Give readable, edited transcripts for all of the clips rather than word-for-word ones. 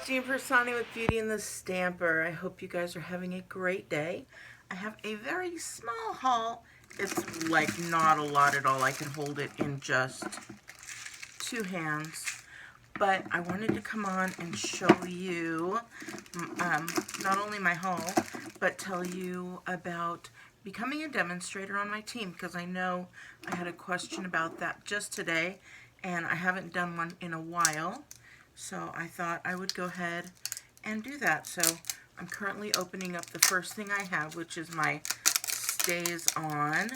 Jean Piersanti with Beauty and the Stamper. I hope you guys are having a great day. I have a very small haul. It's like not a lot at all. I can hold it in just two hands. But I wanted to come on and show you not only my haul, but tell you about becoming a demonstrator on my team, because I know I had a question about that just today, and I haven't done one in a while. So I thought I would go ahead and do that. So I'm currently opening up the first thing I have, which is my Stays On,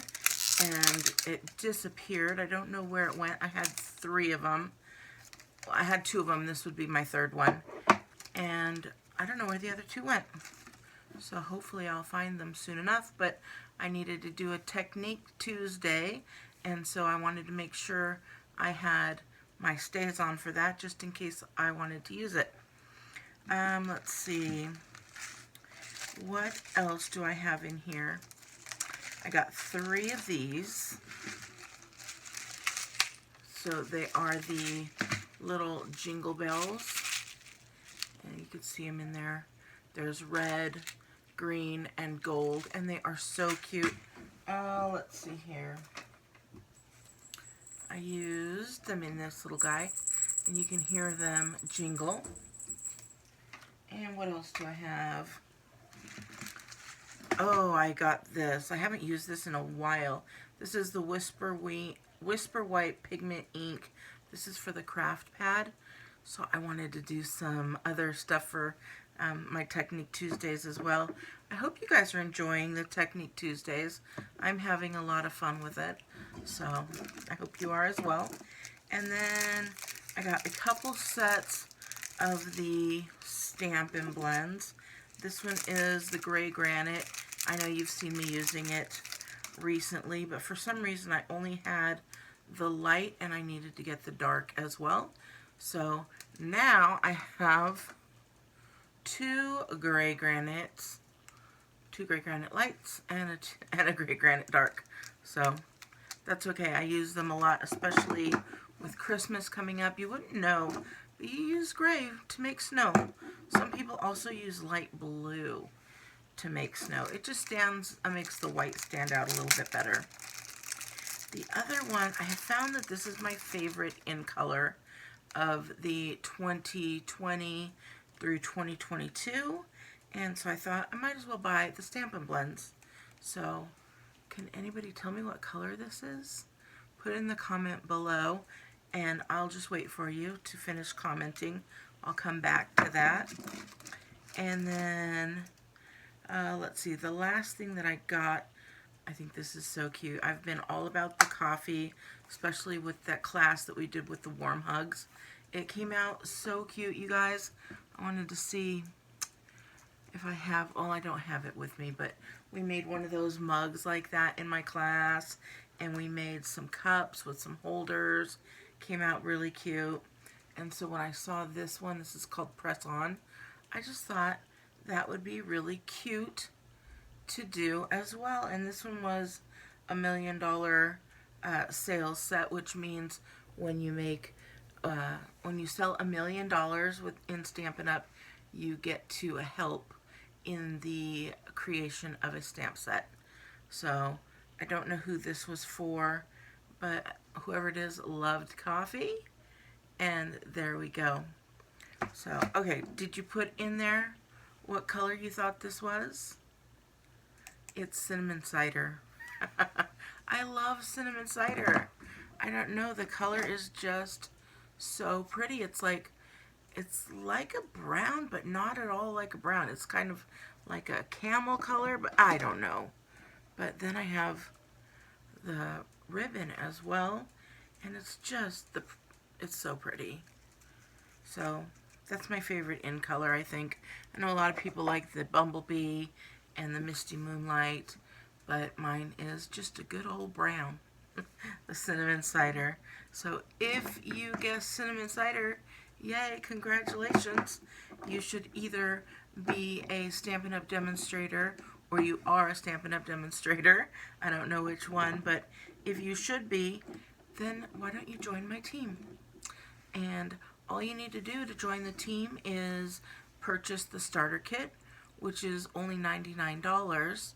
and it disappeared. I don't know where it went. I had three of them. Well, I had two of them. This would be my third one. And I don't know where the other two went. So hopefully I'll find them soon enough. But I needed to do a Technique Tuesday, and so I wanted to make sure I had my Stays On for that, just in case I wanted to use it. Let's see. What else do I have in here? I got three of these. So they are the little jingle bells. And you can see them in there. There's red, green, and gold. And they are so cute. Let's see here. I used them in this little guy, and you can hear them jingle. And what else do I have? Oh, I got this. I haven't used this in a while. This is the Whisper White Pigment ink. This is for the craft pad. So I wanted to do some other stuff for my Technique Tuesdays as well. I hope you guys are enjoying the Technique Tuesdays. I'm having a lot of fun with it. So I hope you are as well. And then I got a couple sets of the Stampin Blends. This one is the Gray Granite. I know you've seen me using it recently, but for some reason I only had the light and I needed to get the dark as well. So now I have two Gray Granites, two Gray Granite lights, and a Gray Granite dark. So that's okay. I use them a lot, especially with Christmas coming up. You wouldn't know, but you use gray to make snow. Some people also use light blue to make snow. It just makes the white stand out a little bit better. The other one, I have found that this is my favorite in color of the 2020 through 2022, and so I thought I might as well buy the Stampin Blends. So can anybody tell me what color this is? Put it in the comment below, and I'll just wait for you to finish commenting. I'll come back to that. And then, let's see, the last thing that I got, I think this is so cute. I've been all about the coffee, especially with that class that we did with the warm hugs. It came out so cute, you guys. I wanted to see if I have, well, I don't have it with me, but we made one of those mugs like that in my class, and we made some cups with some holders. Came out really cute. And so when I saw this one, this is called Press On, I just thought that would be really cute to do as well. And this one was $1 million sales set, which means when you make when you sell $1 million in Stampin' Up, you get to help in the creation of a stamp set. So I don't know who this was for, but whoever it is loved coffee, and there we go. So, okay, did you put in there what color you thought this was? It's cinnamon cider. I love cinnamon cider. I don't know, the color is just so pretty. It's like a brown, but not at all like a brown. It's kind of like a camel color, but I don't know. But then I have the ribbon as well, and it's just it's so pretty. So that's my favorite in color, I think. I know a lot of people like the Bumblebee and the Misty Moonlight, but mine is just a good old brown. The cinnamon cider. So if you guess cinnamon cider, yay, congratulations. You should either be a Stampin' Up! Demonstrator, or you are a Stampin' Up! Demonstrator. I don't know which one, but if you should be, then why don't you join my team? And all you need to do to join the team is purchase the starter kit, which is only $99,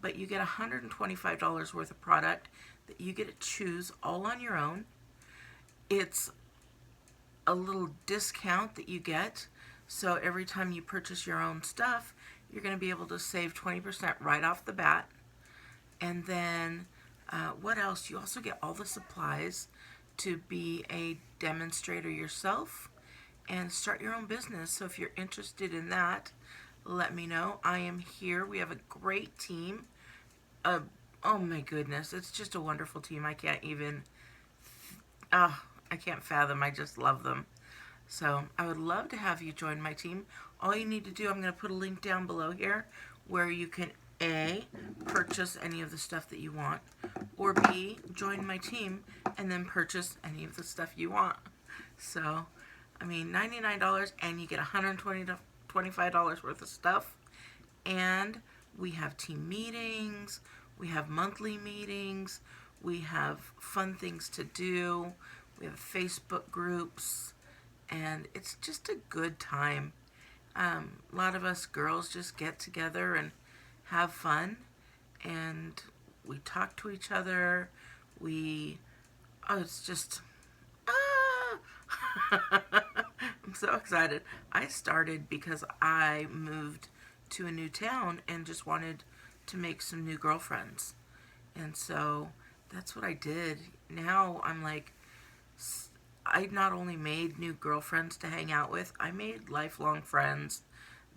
but you get $125 worth of product that you get to choose all on your own. It's a little discount that you get, so every time you purchase your own stuff, you're going to be able to save 20% right off the bat. And then what else? You also get all the supplies to be a demonstrator yourself and start your own business. So if you're interested in that, let me know. I am here. We have a great team. Oh my goodness, it's just a wonderful team. I can't even, I can't fathom. I just love them. So I would love to have you join my team. All you need to do, I'm going to put a link down below here where you can A, purchase any of the stuff that you want, or B, join my team and then purchase any of the stuff you want. So, I mean, $99 and you get $125 worth of stuff. And we have team meetings, we have monthly meetings, we have fun things to do, we have Facebook groups, and it's just a good time. A lot of us girls just get together and have fun, and we talk to each other. It's just, I'm so excited. I started because I moved to a new town and just wanted to make some new girlfriends. And so that's what I did. Now I'm like, I not only made new girlfriends to hang out with, I made lifelong friends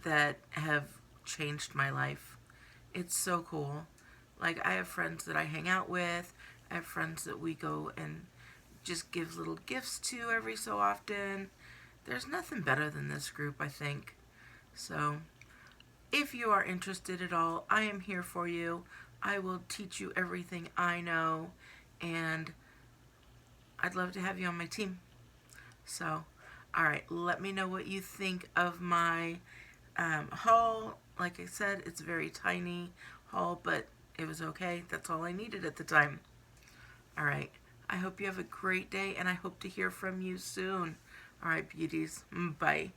that have changed my life. It's so cool. Like, I have friends that I hang out with. I have friends that we go and just give little gifts to every so often. There's nothing better than this group, I think. So, if you are interested at all, I am here for you. I will teach you everything I know, and I'd love to have you on my team. So, alright, let me know what you think of my haul. Like I said, it's a very tiny haul, but it was okay. That's all I needed at the time. Alright, I hope you have a great day, and I hope to hear from you soon. Alright, beauties. Bye.